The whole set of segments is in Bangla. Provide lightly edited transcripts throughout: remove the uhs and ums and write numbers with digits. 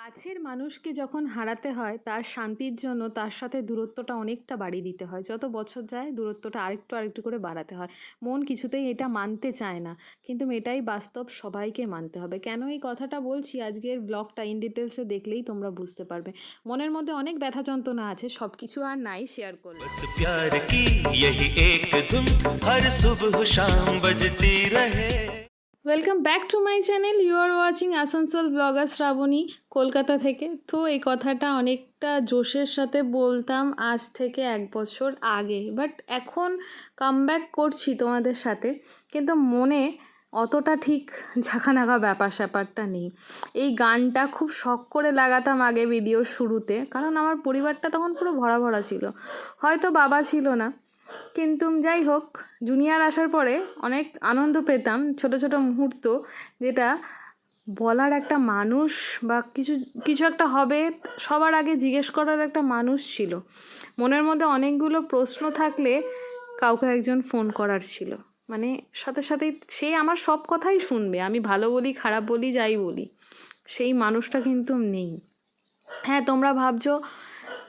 কাছের মানুষকে যখন হারাতে হয় তার শান্তির জন্য তার সাথে দূরত্বটা অনেকটা বাড়িয়ে দিতে হয়। যত বছর যায় দূরত্বটা আরেকটু করে বাড়াতে হয়। মন কিছুতেই এটা মানতে চায় না। কিন্তু এটাই বাস্তব, সবাইকে মানতে হবে। কেন এই কথাটা বলছি আজকের ব্লগটা ইন ডিটেলসে দেখলেই তোমরা বুঝতে পারবে। মনের মধ্যে অনেক ব্যথা যন্ত্রণা আছে, সব কিছু আর নাই শেয়ার করলাম। बस प्यार की यही एक धुन हर सुबह शाम बजती रहे। Welcome back to my channel. You are watching Asansol blogger Shrabani, Kolkata থেকে। তো এই কথাটা অনেকটা জোশের সাথে বলতাম আজ থেকে 1 বছর আগে, বাট এখন কামব্যাক করছি তোমাদের সাথে, কিন্তু মনে অতটা ঠিক ঝাঁকানাকা ব্যাপারটা নেই। এই গানটা খুব শখ করে লাগাতাম আগে ভিডিওর শুরুতে, কারণ আমার পরিবারটা তখন পুরো ভরা ভরা ছিল। হয়তো বাবা ছিল না, কিন্তু যাই হোক, জুনিয়র আসার পরে অনেক আনন্দ পেতাম, ছোট ছোট মুহূর্ত, যেটা বলার একটা মানুষ বা কিছু কিছু একটা হবে সবার আগে জিজ্ঞেস করার একটা মানুষ ছিল। মনের মধ্যে অনেকগুলো প্রশ্ন থাকলে কাউকে একজন ফোন করার ছিল, মানে সাথে সাথেই সে আমার সব কথাই শুনবে, আমি ভালো বলি খারাপ বলি যাই বলি। সেই মানুষটা কিন্তু নেই। হ্যাঁ, তোমরা ভাবছো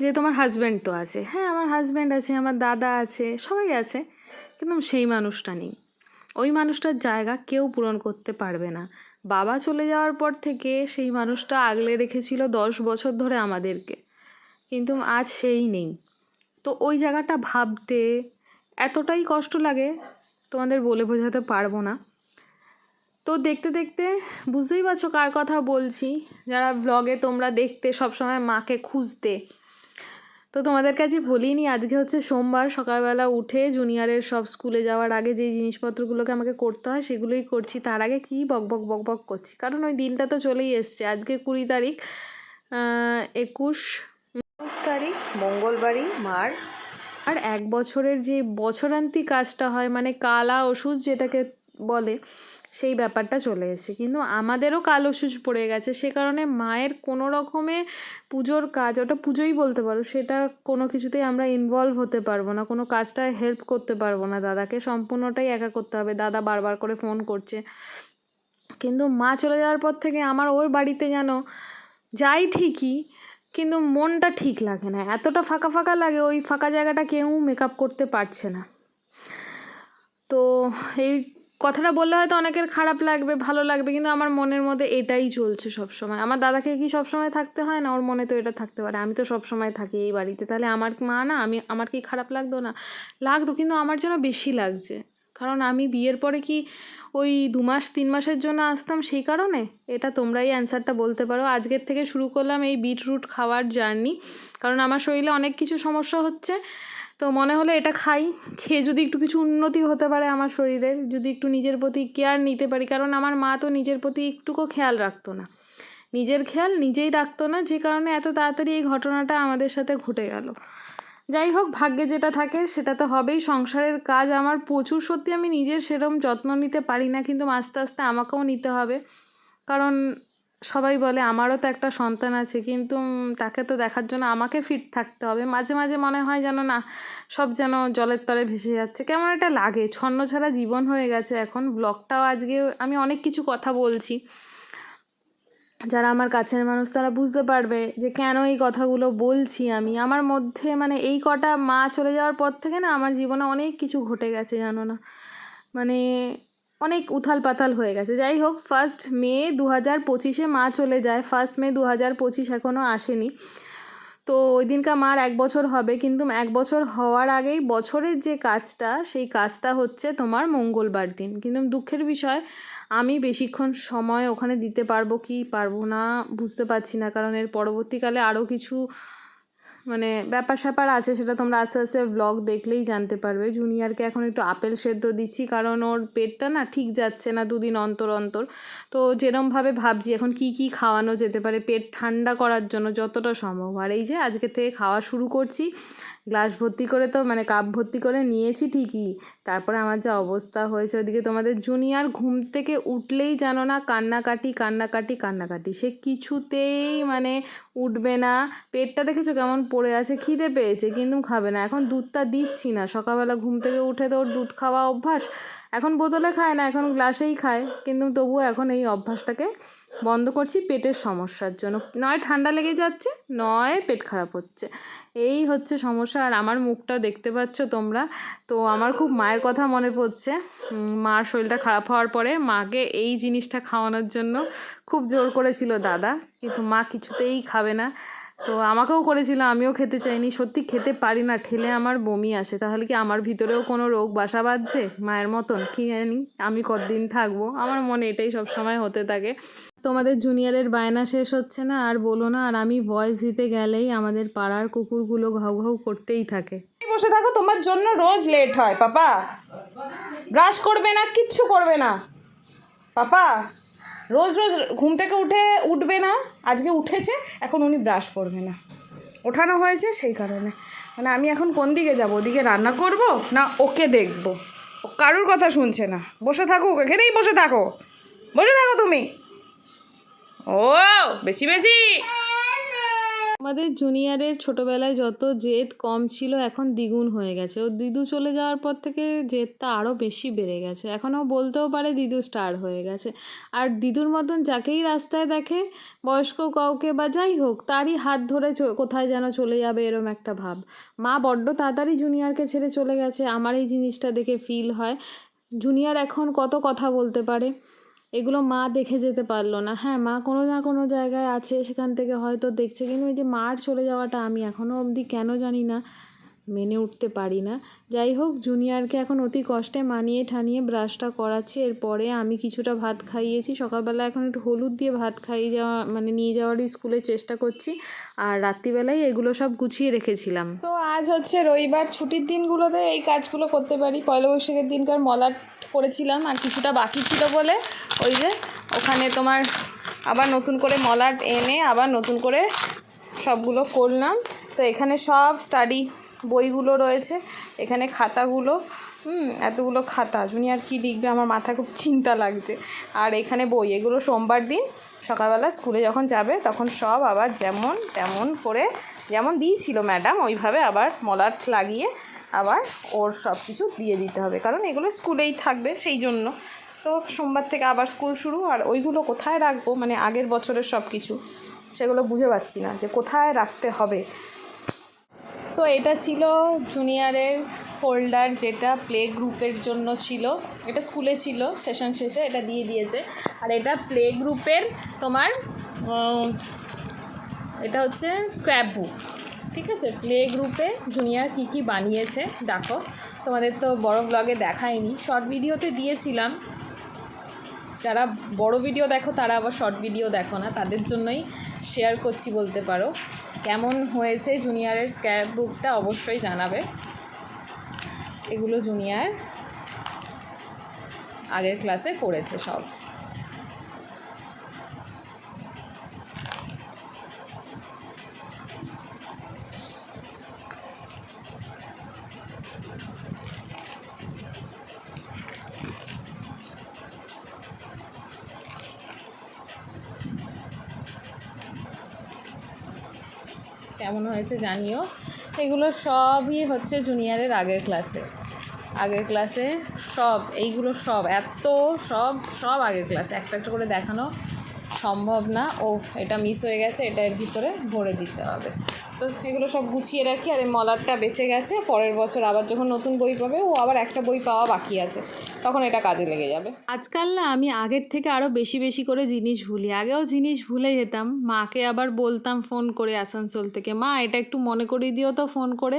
যে তোমার হাজব্যান্ড তো আছে। হ্যাঁ, আমার হাজব্যান্ড আছে, আমার দাদা আছে, সবাই আছে, কিন্তু সেই মানুষটা নেই। ওই মানুষটার জায়গা কেউ পূরণ করতে পারবে না। বাবা চলে যাওয়ার পর থেকে সেই মানুষটা আগলে রেখেছিল 10 বছর ধরে আমাদেরকে, কিন্তু আজ সেই নেই। তো ওই জায়গাটা ভাবতে এতটাই কষ্ট লাগে, তোমাদের বলে বোঝাতে পারবো না। তো দেখতে দেখতে বুঝতেই পারছো কার কথা বলছি, যারা ব্লগে তোমরা দেখতে সবসময় মাকে খুঁজতে। তো তোমাদের কাছে বলিনি, আজকে হচ্ছে সোমবার, সকালবেলা উঠে জুনিয়রের সব স্কুলে যাওয়ার আগে যেই জিনিসপত্রগুলোকে আমাকে করতে হয় সেগুলোই করছি। তার আগে কি বক বক করছি, কারণ ওই দিনটা তো চলেই এসছে। আজকে 20 তারিখ, 21 তারিখ মঙ্গলবারই মার আর 1 বছরের যে বছরান্তি কাজটা হয়, মানে কালা ওষুধ যেটাকে বলে, সেই ব্যাপারটা চলে এসেছে। কিন্তু আমাদেরও কাল ওষুধ পড়ে গেছে, সে কারণে মায়ের কোনো রকমে পুজোর কাজ, ওটা পুজোই বলতে পারো, সেটা কোনো কিছুতেই আমরা ইনভলভ হতে পারবো না, কোনো কাজটায় হেল্প করতে পারবো না। দাদাকে সম্পূর্ণটাই একা করতে হবে। দাদা বারবার করে ফোন করছে, কিন্তু মা চলে যাওয়ার পর থেকে আমার ওই বাড়িতে যেন যাই ঠিকই, কিন্তু মনটা ঠিক লাগে না, এতটা ফাঁকা ফাঁকা লাগে। ওই ফাঁকা জায়গাটা কেউ মেকআপ করতে পারছে না। তো এই কথাটা বললে হয়তো অনেকের খারাপ লাগবে, ভালো লাগবে, কিন্তু আমার মনের মধ্যে এটাই চলছে সব সময়। আমার দাদাকে কি সব সময় থাকতে হয় না? ওর মনে তো এটা থাকতে পারে। আমি তো সব সময় থাকি এই বাড়িতে, তাহলে আমার মা না, আমার কি খারাপ লাগতো না? লাগতো, কিন্তু আমার যেন বেশি লাগছে। কারণ আমি বিয়ের পরে কি ওই 2 মাস 3 মাসের জন্য আসতাম সেই কারণে? এটা তোমরাই অ্যান্সারটা বলতে পারো। আজকের থেকে শুরু করলাম এই বিটরুট খাওয়ার জার্নি, কারণ আমার শরীরে অনেক কিছু সমস্যা হচ্ছে। তো মনে হলো এটা খাই, খেয়ে যদি একটু কিছু উন্নতি হতে পারে আমার শরীরের, যদি একটু নিজের প্রতি কেয়ার নিতে পারি। কারণ আমার মা তো নিজের প্রতি একটুকু খেয়াল রাখতো না, নিজের খেয়াল নিজেই রাখতো না, যে কারণে এত তাড়াতাড়ি এই ঘটনাটা আমাদের সাথে ঘটে গেল। যাই হোক, ভাগ্যে যেটা থাকে সেটা তো হবেই। সংসারের কাজ আমার প্রচুর, সত্যি আমি নিজের সেরকম যত্ন নিতে পারি না, কিন্তু আস্তে আস্তে আমাকেও নিতে হবে। কারণ সবাই বলে আমারও তো একটা সন্তান আছে, কিন্তু তাকে তো দেখার জন্য আমাকে ফিট থাকতে হবে। মাঝে মাঝে মনে হয় যেন না, সব যেন জলের তলে ভেসে যাচ্ছে, কেমন একটা লাগে, ছন্ন ছাড়া জীবন হয়ে গেছে এখন। ব্লগটাও আজকে আমি অনেক কিছু কথা বলছি, যারা আমার কাছের মানুষ তারা বুঝতে পারবে যে কেন এই কথাগুলো বলছি আমি। আমার মধ্যে মানে এই কটা মা চলে যাওয়ার পর থেকে না আমার জীবনে অনেক কিছু ঘটে গেছে, জানো না, মানে অনেক উথাল পাতাল হয়ে গেছে। যাই হোক, 1 মে 2025 মা চলে যায়। 1 মে 2025 এখনও আসেনি। তো ওই দিনকার মার 1 বছর হবে, কিন্তু 1 বছর হওয়ার আগেই বছরের যে কাজটা, সেই কাজটা হচ্ছে তোমার মঙ্গলবার দিন। কিন্তু দুঃখের বিষয়, আমি বেশিক্ষণ সময় ওখানে দিতে পারবো কি পারবো না বুঝতে পারছি না, কারণ এর পরবর্তীকালে আরও কিছু মানে ব্যাপার স্যাপার আছে, সেটা তোমরা আস্তে আস্তে ব্লগ দেখলেই জানতে পারবে। জুনিয়রকে এখন একটু আপেল সেদ্ধ দিচ্ছি, কারণ ওর পেটটা না ঠিক যাচ্ছে না 2 দিন অন্তর অন্তর। তো যেরমভাবে ভাবছি এখন কি কি খাওয়ানো যেতে পারে পেট ঠান্ডা করার জন্য যতটা সম্ভব। আর এই যে আজকে থেকে খাওয়া শুরু করছি, গ্লাস ভর্তি করে, তো মানে কাপ ভর্তি করে নিয়েছি ঠিকই, তারপরে আমার যা অবস্থা হয়েছে। ওদিকে তোমাদের জুনিয়র ঘুম থেকে উঠলেই জানো না কান্নাকাটি কান্নাকাটি কান্নাকাটি, সে কিছুতেই মানে উঠবে না। পেটটা দেখেছো কেমন পড়ে আছে, খিদে পেয়েছে কিন্তু খাবে না। এখন দুধটা দিচ্ছি না, সকালবেলা ঘুম থেকে উঠে তো ওর দুধ খাওয়া অভ্যাস, এখন বোতলে খায় না, এখন গ্লাসেই খায়, কিন্তু তবুও এখন এই অভ্যাসটাকে বন্ধ করছি পেটের সমস্যার জন্য, নয় ঠান্ডা লেগে যাচ্ছে নয় পেট খারাপ হচ্ছে, এই হচ্ছে সমস্যা। আর আমার মুখটা দেখতে পাচ্ছ তোমরা, তো আমার খুব মায়ের কথা মনে পড়ছে। মার শরীরটা খারাপ হওয়ার পরে মাকে এই জিনিসটা খাওয়ানোর জন্য খুব জোর করেছিল দাদা, কিন্তু মা কিছুতেই খাবে না। তো আমাকেও করেছিল, আমিও খেতে চাইনি, সত্যি খেতে পারি না, ঠেলে আমার বমি আসে। তাহলে কি আমার ভিতরেও কোনো রোগ বাসা বাঁধছে মায়ের মতন? কি জানি আমি কতদিন থাকবো, আমার মনে এটাই সব সময় হতে থাকে। তোমাদের জুনিয়রের বায়না শেষ হচ্ছে না আর বলো না, আর আমি ভয়েস দিতে গেলেই আমাদের পাড়ার কুকুরগুলো ঘাউ ঘাউ করতেই থাকে। বসে থাকো, তোমার জন্য রোজ লেট হয়। পাপা ব্রাশ করবে না, কিচ্ছু করবে না। পাপা রোজ রোজ ঘুম থেকে উঠবে না, আজকে উঠেছে, এখন উনি ব্রাশ করবে না, ওঠানো হয়েছে সেই কারণে। মানে আমি এখন কোন দিকে যাব? ওদিকে রান্না করব না ওকে দেখব? ও কারুর কথা শুনছে না, বসে থাকুক, এখানেই বসে থাকো, বসে থাকো তুমি। ও বেশি বেশি। আমাদের জুনিয়রের ছোটোবেলায় যত জেদ কম ছিল এখন দ্বিগুণ হয়ে গেছে। ও দিদু চলে যাওয়ার পর থেকে জেদটা আরও বেশি বেড়ে গেছে, এখনও বলতেও পারে দিদু স্টার হয়ে গেছে। আর দিদুর মতন যাকেই রাস্তায় দেখে, বয়স্ক কাউকে বা যাই হোক, তারই হাত ধরে কোথায় যেন চলে যাবে এরম একটা ভাব। মা বড্ড তাড়াতাড়ি জুনিয়রকে ছেড়ে চলে গেছে, আমার এই জিনিসটা দেখে ফিল হয়। জুনিয়র এখন কত কথা বলতে পারে, এগুলো মা দেখে যেতে পারলো না। হ্যাঁ, মা কোনো না কোনো জায়গায় আছে, সেখান থেকে হয়তো দেখছে, কিন্তু এই যে মার চলে যাওয়াটা আমি এখনও অবধি কেন জানি না মেনে উঠতে পারি না। যাই হোক, জুনিয়রকে এখন অতি কষ্টে মানিয়ে ঠানিয়ে ব্রাশটা করাচ্ছি। এরপরে আমি কিছুটা ভাত খাইয়েছি সকালবেলা, এখন একটু হলুদ দিয়ে ভাত খাইয়ে যাওয়া মানে নিয়ে যাওয়ারই স্কুলে চেষ্টা করছি। আর রাত্রিবেলায় এগুলো সব গুছিয়ে রেখেছিলাম। সো আজ হচ্ছে রবিবার, ছুটির দিনগুলোতে এই কাজগুলো করতে পারি। পয়লা বৈশাখের দিনকার মলাট করেছিলাম, আর কিছুটা বাকি ছিল বলে ওই যে ওখানে তোমার আবার নতুন করে মলাট এনে আবার নতুন করে সবগুলো করলাম। তো এখানে সব স্টাডি বইগুলো রয়েছে, এখানে খাতাগুলো, এতগুলো খাতা, জুনিয়র কী লিখবে আমার মাথা খুব চিন্তা লাগছে। আর এখানে বই, এগুলো সোমবার দিন সকালবেলা স্কুলে যখন যাবে তখন সব আবার যেমন তেমন করে, যেমন দিয়েছিল ম্যাডাম ওইভাবে আবার মলাট লাগিয়ে আবার ওর সব কিছু দিয়ে দিতে হবে, কারণ এগুলো স্কুলেই থাকবে সেই জন্য। তো সোমবার থেকে আবার স্কুল শুরু। আর ওইগুলো কোথায় রাখবো, মানে আগের বছরের সব কিছু, সেগুলো বুঝে পাচ্ছি না যে কোথায় রাখতে হবে। সো এটা ছিল জুনিয়রের ফোল্ডার, যেটা প্লে গ্রুপের জন্য ছিল, এটা স্কুলে ছিল সেশন শেষে এটা দিয়ে দিয়েছে। আর এটা প্লে গ্রুপের তোমার এটা হচ্ছে স্ক্র্যাপ বুক, ঠিক আছে। প্লে গ্রুপে জুনিয়র কী কী বানিয়েছে দেখো, তোমাদের তো বড় ব্লগে দেখাইনি, শর্ট ভিডিওতে দিয়েছিলাম। যারা বড় ভিডিও দেখো তারা আবার শর্ট ভিডিও দেখো না, তাদের জন্যই শেয়ার করছি বলতে পারো। কেমন হয়েছে জুনিয়রের স্ক্র্যাপ বুকটা অবশ্যই জানাবে। এগুলো জুনিয়র আগের ক্লাসে করেছে সব। কেমন হয়েছে জানিও। এগুলো সবই হচ্ছে জুনিয়রের আগের ক্লাসে সব, এইগুলো সব এত সব আগের ক্লাসে, একটা একটা করে দেখানো সম্ভব না। ও এটা মিস হয়ে গেছে, এটা এর ভিতরে ভরে দিতে হবে। তো এগুলো সব গুছিয়ে রাখি। আর এই মলারটা বেঁচে গেছে, পরের বছর আবার যখন নতুন বই পাবে, ও আবার একটা বই পাওয়া বাকি আছে, তখন এটা কাজে লেগে যাবে। আজকাল না আমি আগের থেকে আরও বেশি বেশি করে জিনিস ভুলি, আগেও জিনিস ভুলে যেতাম, মাকে আবার বলতাম ফোন করে আসানসোল থেকে, মা এটা একটু মনে করিয়ে দিও তো ফোন করে।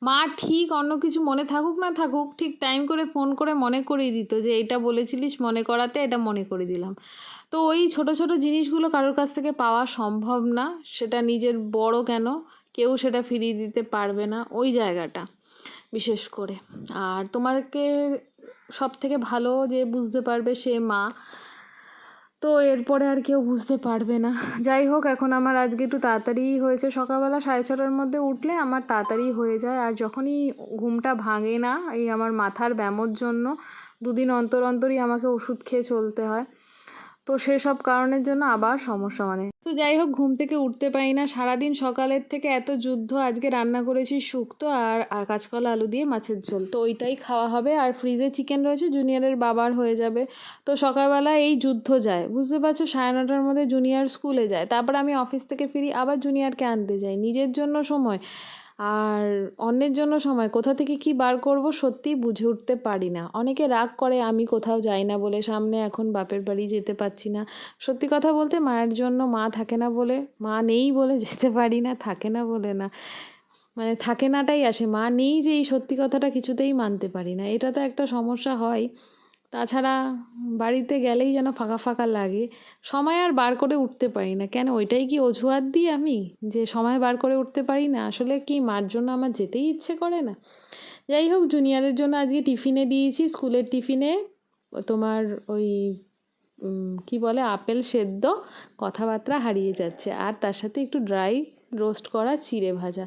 মা ঠিক অন্য কিছু মনে থাকুক না থাকুক, ঠিক টাইম করে ফোন করে মনে করিয়ে দিত যে এইটা বলেছিলিস মনে করাতে, এটা মনে করে দিলাম। তো ওই ছোট ছোট জিনিসগুলো কারোর কাছ থেকে পাওয়া সম্ভব না, সেটা নিজের বড় কেন কেউ সেটা ফিরিয়ে দিতে পারবে না, ওই জায়গাটা বিশেষ করে। আর তোমাকে সব থেকে ভালো যে বুঝতে পারবে সে মা, তো এরপরে আর কেউ বুঝতে পারবে না। যাই হোক, এখন আমার আজকে একটু তাড়াতাড়ি হয়েছে, সকালবেলা 6:30টার মধ্যে উঠলে আমার তাড়াতাড়ি হয়ে যায়। আর যখনই ঘুমটা ভাঙে না, এই আমার মাথার ব্যামোর জন্য 2 দিন অন্তর অন্তরই আমাকে ওষুধ খেয়ে চলতে হয়। তো সেসব কারণের জন্য আবার সমস্যা মানে। তো যাই হোক, ঘুম থেকে উঠতে পারি না সারাদিন, সকালের থেকে এত যুদ্ধ। আজকে রান্না করেছি শুক্তো আর কাঁচকলা আলু দিয়ে মাছের ঝোল, তো ওইটাই খাওয়া হবে। আর ফ্রিজে চিকেন রয়েছে, জুনিয়রের বাবার হয়ে যাবে। তো সকালবেলা এই যুদ্ধ যায়, বুঝতে পারছো, 9:30টার মধ্যে জুনিয়র স্কুলে যায়, তারপর আমি অফিস থেকে ফিরি, আবার জুনিয়রকে আনতে যাই। নিজের জন্য সময় আর অন্যের জন্য সময় কোথা থেকে কি বার করব সত্যিই বুঝে উঠতে পারি না। অনেকে রাগ করে আমি কোথাও যাই না বলে, সামনে এখন বাপের বাড়ি যেতে পারছি না। সত্যি কথা বলতে মায়ের জন্য মা থাকে না বলে, মা নেই বলে যেতে পারি না, থাকে না বলে না, মানে থাকে নাটাই আসে, মা নেই যে এই সত্যি কথাটা কিছুতেই মানতে পারি না। এটা তো একটা সমস্যা হয়। তাছাড়া বাড়িতে গেলেই যেন ফাঁকা ফাঁকা লাগে, সময় আর বার করে উঠতে পারি না। কেন, ওইটাই কি অজুহাত দিই আমি যে সময় বার করে উঠতে পারি না? আসলে কি মার জন্য আমার যেতেই ইচ্ছে করে না। যাই হোক, জুনিয়রের জন্য আজকে টিফিনে দিয়েছি, স্কুলের টিফিনে তোমার ওই কি বলে, আপেল সেদ্ধ, কথাবার্তা হারিয়ে যাচ্ছে, আর তার সাথে একটু ড্রাই রোস্ট করা চিড়ে ভাজা,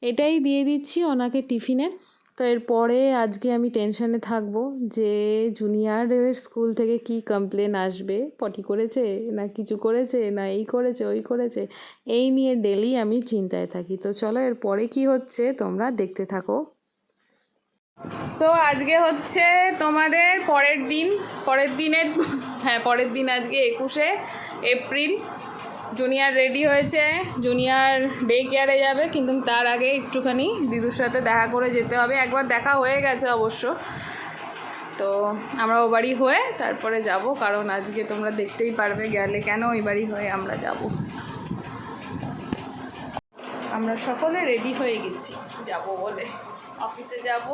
এটাই দিয়ে দিচ্ছি ওনাকে টিফিনে। তো এরপরে আজকে আমি টেনশানে থাকবো যে জুনিয়রের স্কুল থেকে কি কমপ্লেন আসবে, পটি করেছে না কিছু করেছে না এই করেছে ওই করেছে, এই নিয়ে ডেলি আমি চিন্তায় থাকি। তো চলো এরপরে কি হচ্ছে তোমরা দেখতে থাকো। সো আজকে হচ্ছে তোমাদের পরের দিন আজকে 21শে এপ্রিল। জুনিয়র রেডি হয়েছে, জুনিয়র ডে কেয়ারে যাবে, কিন্তু তার আগে একটুখানি দিদুর সাথে দেখা করে যেতে হবে। একবার দেখা হয়ে গেছে অবশ্য, তো আমরা ও বাড়ি হয়ে তারপরে যাব, কারণ আজকে তোমরা দেখতেই পারবে গেলে কেন ওই বাড়ি হয়ে আমরা যাব। আমরা সকলে রেডি হয়ে গেছি যাব বলে, অফিসে যাব,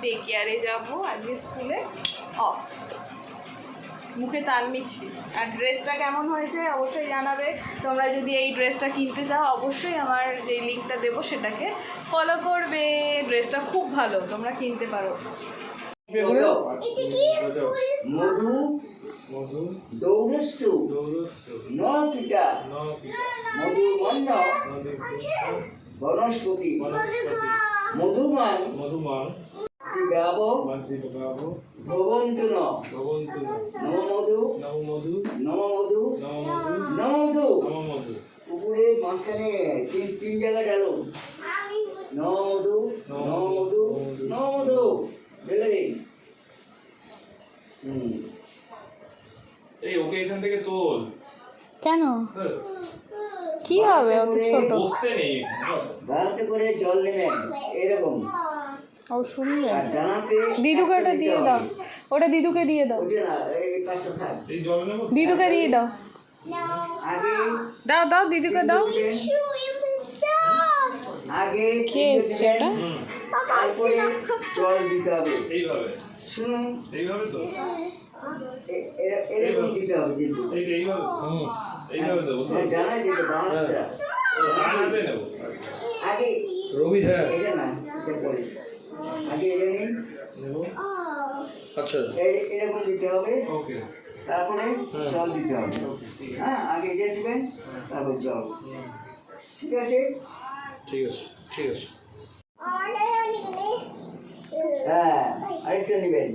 ডে কেয়ারে যাব, আজকে স্কুলে অফ। মুখে তাল মিছরি। আর ড্রেসটা কেমন হয়েছে অবশ্যই জানাবে। তোমরা যদি এই ড্রেসটা কিনতে চাও অবশ্যই আমার যেই লিঙ্কটা দেবো সেটাকে ফলো করবে। ড্রেসটা খুব ভালো, তোমরা কিনতে পারো। মধু দৌরস্তু ন পিতা মধুমন্ন বনস্পতি মধুমান গাব ভবন্তু নম মধু পুকুরের মাঝখানে তিন জায়গা ডালো নম মধু দেখলে এই ওকে এখান থেকে তোল। কেন, কি হবে অত ছোট? বসতে নেই। ভারতে করে জল নেবেন এরকম, ও শুনবে। আর ডানাতে দিদুকে ওটা দিয়ে দাও, ওটা দিদুকে দিয়ে দাও, ওটা না, এই পাঁচটা থাক। এই জল নেবো। দিদুকে দিয়ে দাও, আগে দাও দিদুকে দাও। আগে কে এসছে এটা? তারপরে জল দিতে হবে। এইভাবে শুনুন, এইভাবে তো এরকম দিতে হবে কিন্তু এইভাবে এইভাবে দেবো তো। ডানায় দিতে বাঁধটা হাতে নেবো। আগে রবি, হ্যাঁ এটা না, এটা পরে আগে এটা নিন, নেবো। আচ্ছা এরকম দিতে হবে, ওকে। তারপরে জল দিতে হবে। হ্যাঁ, আগে এটা দিবেন, তারপর জল। ঠিক আছে? ঠিক আছে হ্যাঁ, আরেকটা নেবেন,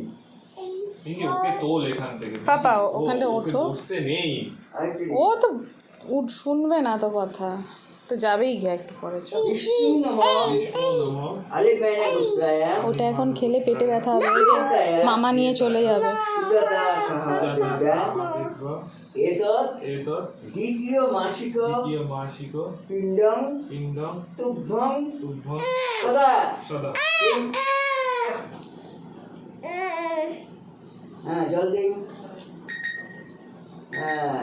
পিঙ্কি ওকে তোল এখান থেকে। পাপা, ওখানটা ওকে ওঠো। বসতে নেই। আরেকটা ও তো শুনবে না তো কথা, তো যাবেই গিয়ে একটু পরে। চল। বিষ্ণু নমঃ আলে পেনে পুত্রায় ওটা এখন খেলে পেটে ব্যথা হবে, ওই যে মামা নিয়ে চলে যাবে। সুজাতা সহদেবা এতৎ এতৎ দ্বিতীয় মাসিক মাসিক পিণ্ডং পিণ্ডং তুভ্যং তুভ্যং সদা। সদা। হ্যাঁ, জল দিন। হ্যাঁ,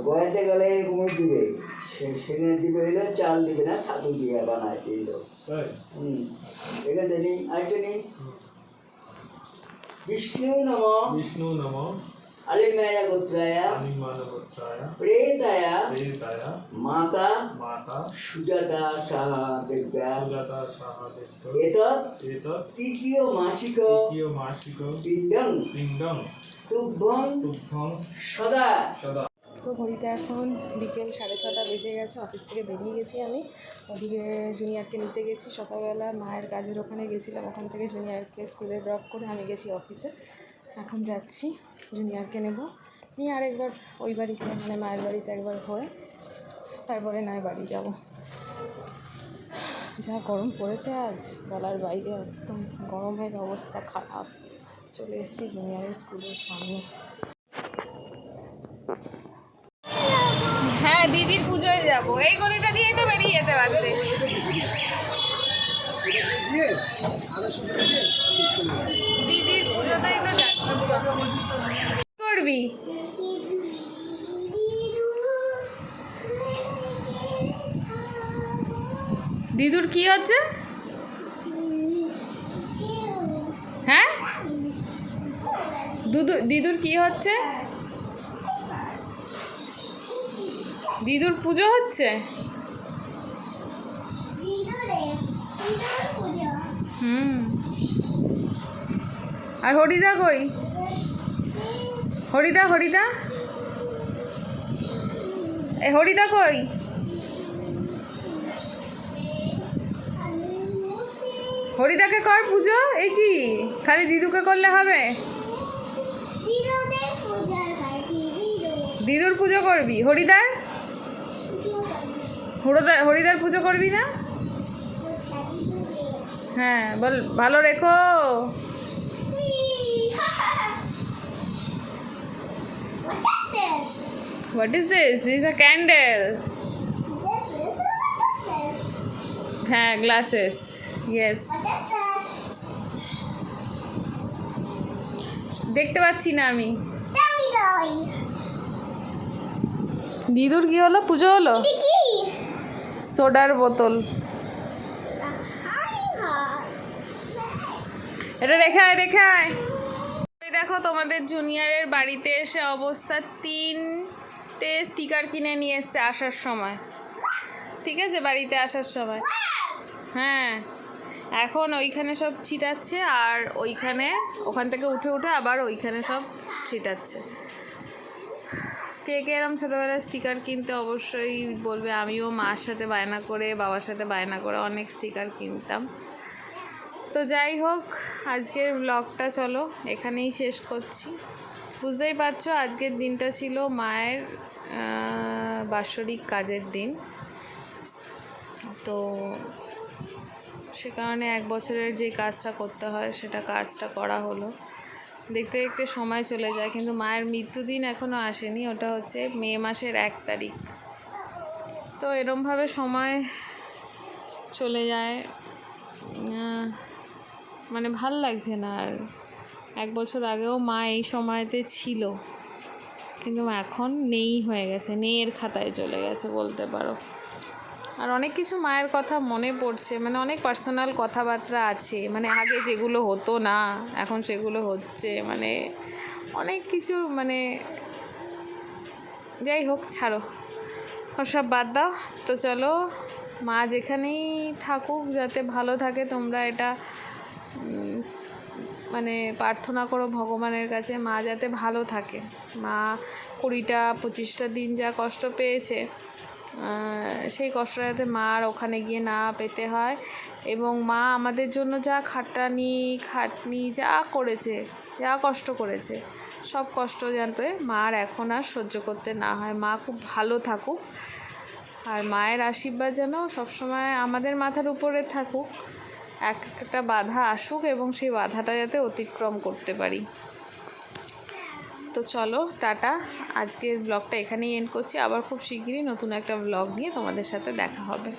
গোয়াতে গেলে এরকমই দিবে, সেখানে দিবে হলো চাল দিবে না, ছাতু দিয়ে বানায় দিল। তাই এখানে নিন, আরেকটা নিন। বিষ্ণু নমঃ বিষ্ণু নমঃ আলিমায়া গোত্রায় আনিমানগোত্রায় প্রেতায় প্রেতায় মাতা মাতা সুজাতা সাহা দেব্যা সুজাতা সাহাদেত্য এতৎ এতৎ তৃতীয় মাসিক তৃতীয় মাসিক পিণ্ডং পিণ্ডং তুভ্যং তুভ্যং সদা। সদা। সো ঘড়িতে এখন বিকেল 6:30 বেজে গেছে, অফিস থেকে বেরিয়ে গেছি আমি। ওদিকে জুনিয়রকে নিতে গেছি, সকালবেলা মায়ের কাজের ওখানে গেছিলাম, ওখান থেকে জুনিয়রকে স্কুলে ড্রপ করে আমি গেছি অফিসে। এখন যাচ্ছি জুনিয়রকে নেব, নিয়ে আরেকবার ওই বাড়িতে মানে মায়ের বাড়িতে একবার হয়ে তারপরে নয় বাড়ি যাব। যা গরম পড়েছে আজ বলার বাইরে, একদম গরমের অবস্থা খারাপ। চলে এসেছি জুনিয়রের স্কুলের সামনে। হ্যাঁ দিদির পুজোয় যাবো, এই গলিটা দিয়ে তো বেরিয়ে যেতে পারছে। দিদির পুজোতেই তো যাচ্ছি। করবি দিদুর কি হচ্ছে? হ্যাঁ দিদুর কি হচ্ছে? দিদুর পুজো হচ্ছে। আর হরিদা কই? হরিদা হরিদা কই? হরিদাকে কর পুজো। এ কি খালি দিদুকে করলে হবে? দিদুর পুজো করবি? হরিদার পুজো করবি না? হ্যাঁ বল, ভালো রেখো। What is this? This is a candle. হ্যাঁ গ্লাসেস, ইয়েস। দেখতে পাচ্ছি না আমি। দিদুর কি হলো? পুজো হলো? সোডার বোতল। এটা রেখায়। দেখো তোমাদের জুনিয়রের বাড়িতে এসে অবস্থা, 3টে স্টিকার কিনে নিয়ে এসছে আসার সময়, ঠিক আছে, বাড়িতে আসার সময়। হ্যাঁ এখন ওইখানে সব ছিটাচ্ছে, আর ওখান থেকে উঠে আবার ওইখানে সব ছিটাচ্ছে। কে এরম ছোটোবেলায় স্টিকার কিনতে অবশ্যই বলবে। আমিও মার সাথে বায়না করে, বাবার সাথে বায়না করে অনেক স্টিকার কিনতাম। তো যাই হোক, আজকের ব্লগটা চলো এখানেই শেষ করছি। বুঝতেই পারছো আজকের দিনটা ছিল মায়ের বাৎসরিক কাজের দিন। তো সে কারণে 1 বছরের যে কাজটা করতে হয় সেটা কাজটা করা হলো। দেখতে দেখতে সময় চলে যায়, কিন্তু মায়ের মৃত্যুদিন এখনও আসেনি, ওটা হচ্ছে মে মাসের 1 তারিখ। তো এরমভাবে সময় চলে যায়, মানে ভাল লাগছে না আর। 1 বছর আগেও মা এই সময়তে ছিল, কিন্তু এখন নেই হয়ে গেছে, নেইয়ের খাতায় চলে গেছে বলতে পারো। আর অনেক কিছু মায়ের কথা মনে পড়ছে, মানে অনেক পার্সোনাল কথাবার্তা আছে, মানে আগে যেগুলো হতো না এখন সেগুলো হচ্ছে, মানে অনেক কিছু, মানে যাই হোক ছাড়ো, ওসব বাদ দাও। তো চলো, মা যেখানেই থাকুক যাতে ভালো থাকে, তোমরা এটা মানে প্রার্থনা করো ভগবানের কাছে, মা যাতে ভালো থাকে। মা 20টা 25টা দিন যা কষ্ট পেয়েছে, সেই কষ্টটা যাতে মা আর ওখানে গিয়ে না পেতে হয়। এবং মা আমাদের জন্য যা খাটনি যা করেছে, যা কষ্ট করেছে, সব কষ্ট যাতে মার এখন আর সহ্য করতে না হয়। মা খুব ভালো থাকুক, আর মায়ের আশীর্বাদ যেন সবসময় আমাদের মাথার উপরে থাকুক। একটা বাধা আসুক এবং সেই বাধাটা যাতে অতিক্রম করতে পারি। তো চলো টাটা, আজকের ব্লগটা এখানেই এন্ড করছি। আবার খুব শিগগিরই নতুন একটা ব্লগ নিয়ে তোমাদের সাথে দেখা হবে।